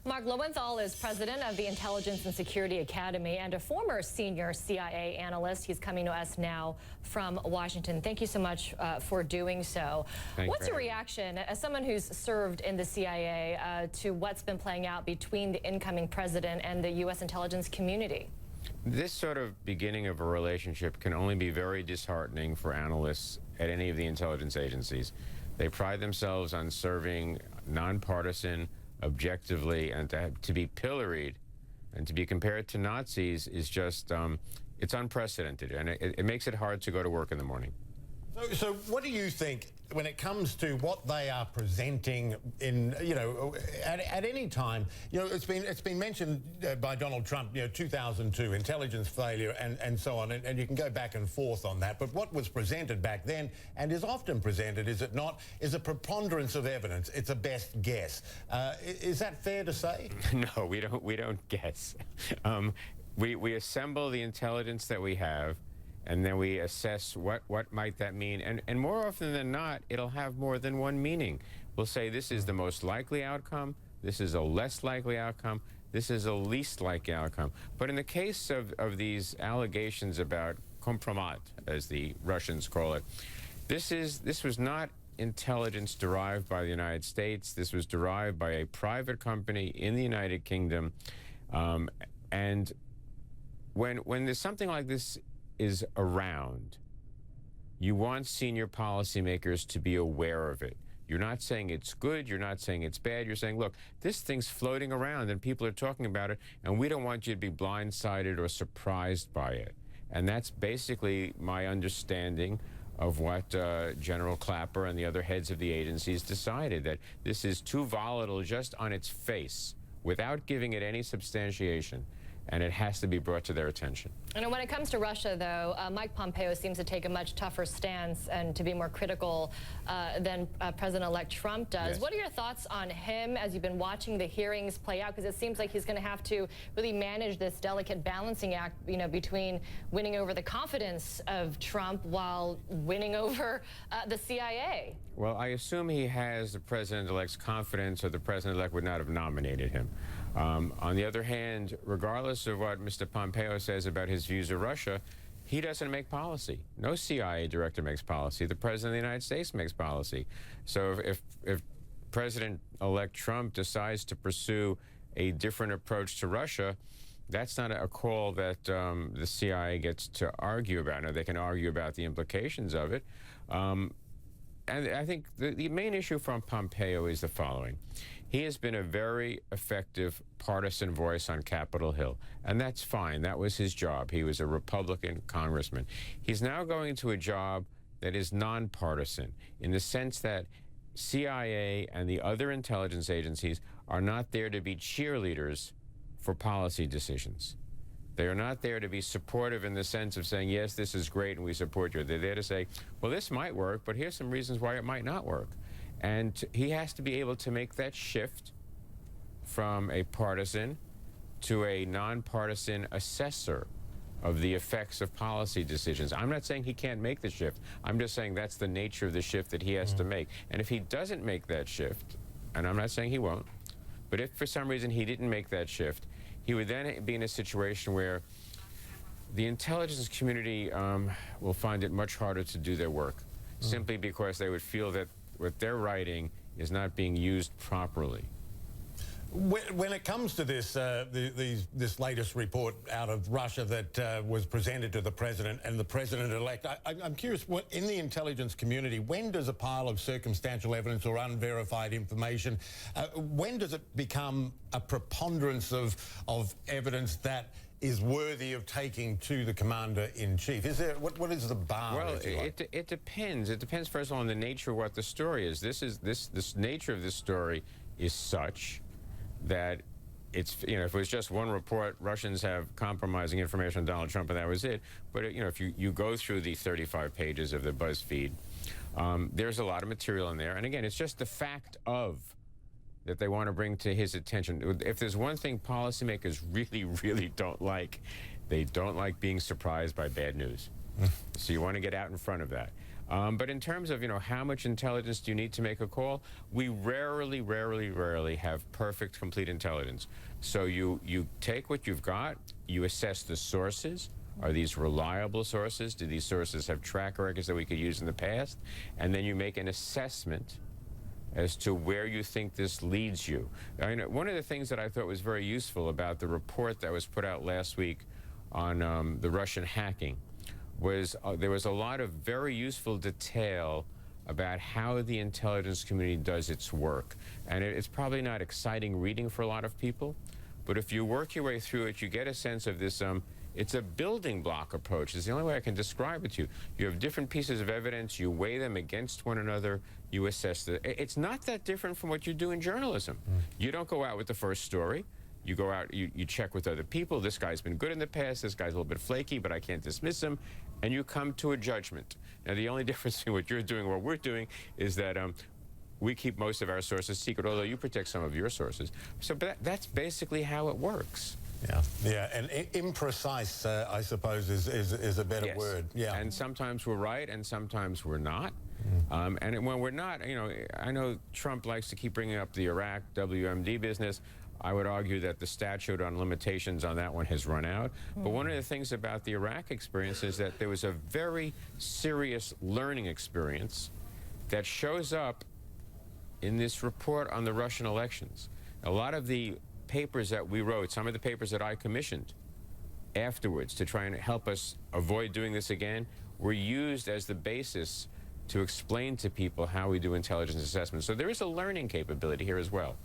Mark Lowenthal is president of the Intelligence and Security Academy and a former senior CIA analyst. He's coming to us now from Washington. Thank you so much for doing so. What's your reaction as someone who's served in the CIA to what's been playing out between the incoming president and the U.S. intelligence community? This sort of beginning of a relationship can only be very disheartening for analysts at any of the intelligence agencies. They pride themselves on serving nonpartisan, objectively, and to be pilloried and to be compared to Nazis is just, it's unprecedented, and it makes it hard to go to work in the morning. So what do you think when it comes to what they are presenting in, at any time? It's been mentioned by Donald Trump, 2002, intelligence failure and so on, and you can go back and forth on that. But what was presented back then and is often presented, is it not, is a preponderance of evidence. It's a best guess. Is that fair to say? No, we don't guess. We assemble the intelligence that we have, and then we assess what might that mean. And more often than not, it'll have more than one meaning. We'll say this is the most likely outcome, this is a less likely outcome, this is a least likely outcome. But in the case of these allegations about kompromat, as the Russians call it, this was not intelligence derived by the United States. This was derived by a private company in the United Kingdom. And when there's something like this is around, you want senior policymakers to be aware of it. You're not saying it's good, you're not saying it's bad, you're saying, look, this thing's floating around and people are talking about it, and we don't want you to be blindsided or surprised by it. And that's basically my understanding of what General Clapper and the other heads of the agencies decided, that this is too volatile just on its face, without giving it any substantiation, and it has to be brought to their attention. And when it comes to Russia, though, Mike Pompeo seems to take a much tougher stance and to be more critical than President-elect Trump does. Yes. What are your thoughts on him as you've been watching the hearings play out? Because it seems like he's going to have to really manage this delicate balancing act, between winning over the confidence of Trump while winning over the CIA. Well, I assume he has the president-elect's confidence, or the president-elect would not have nominated him. On the other hand, regardless of what Mr. Pompeo says about his views of Russia, he doesn't make policy. No CIA director makes policy. The President of the United States makes policy. So if President-elect Trump decides to pursue a different approach to Russia, that's not a call that the CIA gets to argue about. Now, they can argue about the implications of it. And I think the main issue from Pompeo is the following. He has been a very effective partisan voice on Capitol Hill, and that's fine. That was his job. He was a Republican congressman. He's now going to a job that is nonpartisan, in the sense that CIA and the other intelligence agencies are not there to be cheerleaders for policy decisions. They are not there to be supportive in the sense of saying, yes, this is great and we support you. They're there to say, well, this might work, but here's some reasons why it might not work. And he has to be able to make that shift from a partisan to a nonpartisan assessor of the effects of policy decisions. I'm not saying he can't make the shift. I'm just saying that's the nature of the shift that he has to make. And if he doesn't make that shift, and I'm not saying he won't, but if for some reason he didn't make that shift, he would then be in a situation where the intelligence community will find it much harder to do their work, simply because they would feel that what they're writing is not being used properly. When it comes to this, this latest report out of Russia that was presented to the president and the president-elect, I'm curious, in the intelligence community, when does a pile of circumstantial evidence or unverified information, when does it become a preponderance of evidence that is worthy of taking to the commander-in-chief? Is there, what is the bar? Well, it depends. It depends, first of all, on the nature of what the story is. This nature of this story is such that it's, if it was just one report, Russians have compromising information on Donald Trump and that was it. But, if you go through the 35 pages of the BuzzFeed, there's a lot of material in there. And again, it's just the fact of that they want to bring to his attention. If there's one thing policymakers really, really don't like, they don't like being surprised by bad news. So you want to get out in front of that. But in terms of, how much intelligence do you need to make a call, we rarely have perfect, complete intelligence. So you take what you've got, you assess the sources. Are these reliable sources? Do these sources have track records that we could use in the past? And then you make an assessment as to where you think this leads you. One of the things that I thought was very useful about the report that was put out last week on the Russian hacking was there was a lot of very useful detail about how the intelligence community does its work. And it's probably not exciting reading for a lot of people, but if you work your way through it, you get a sense of this, it's a building block approach. It's the only way I can describe it to you. You have different pieces of evidence, you weigh them against one another, you assess it's not that different from what you do in journalism. You don't go out with the first story. You go out, you check with other people. This guy's been good in the past, this guy's a little bit flaky, but I can't dismiss him. And you come to a judgment. Now, the only difference in what you're doing and what we're doing is that we keep most of our sources secret, although you protect some of your sources. So but that's basically how it works. Yeah, and imprecise, I suppose, is a better word. Yeah. And sometimes we're right, and sometimes we're not. And when we're not, I know Trump likes to keep bringing up the Iraq WMD business. I would argue that the statute on limitations on that one has run out. But one of the things about the Iraq experience is that there was a very serious learning experience that shows up in this report on the Russian elections. A lot of the papers that we wrote, some of the papers that I commissioned afterwards to try and help us avoid doing this again, were used as the basis to explain to people how we do intelligence assessment. So there is a learning capability here as well.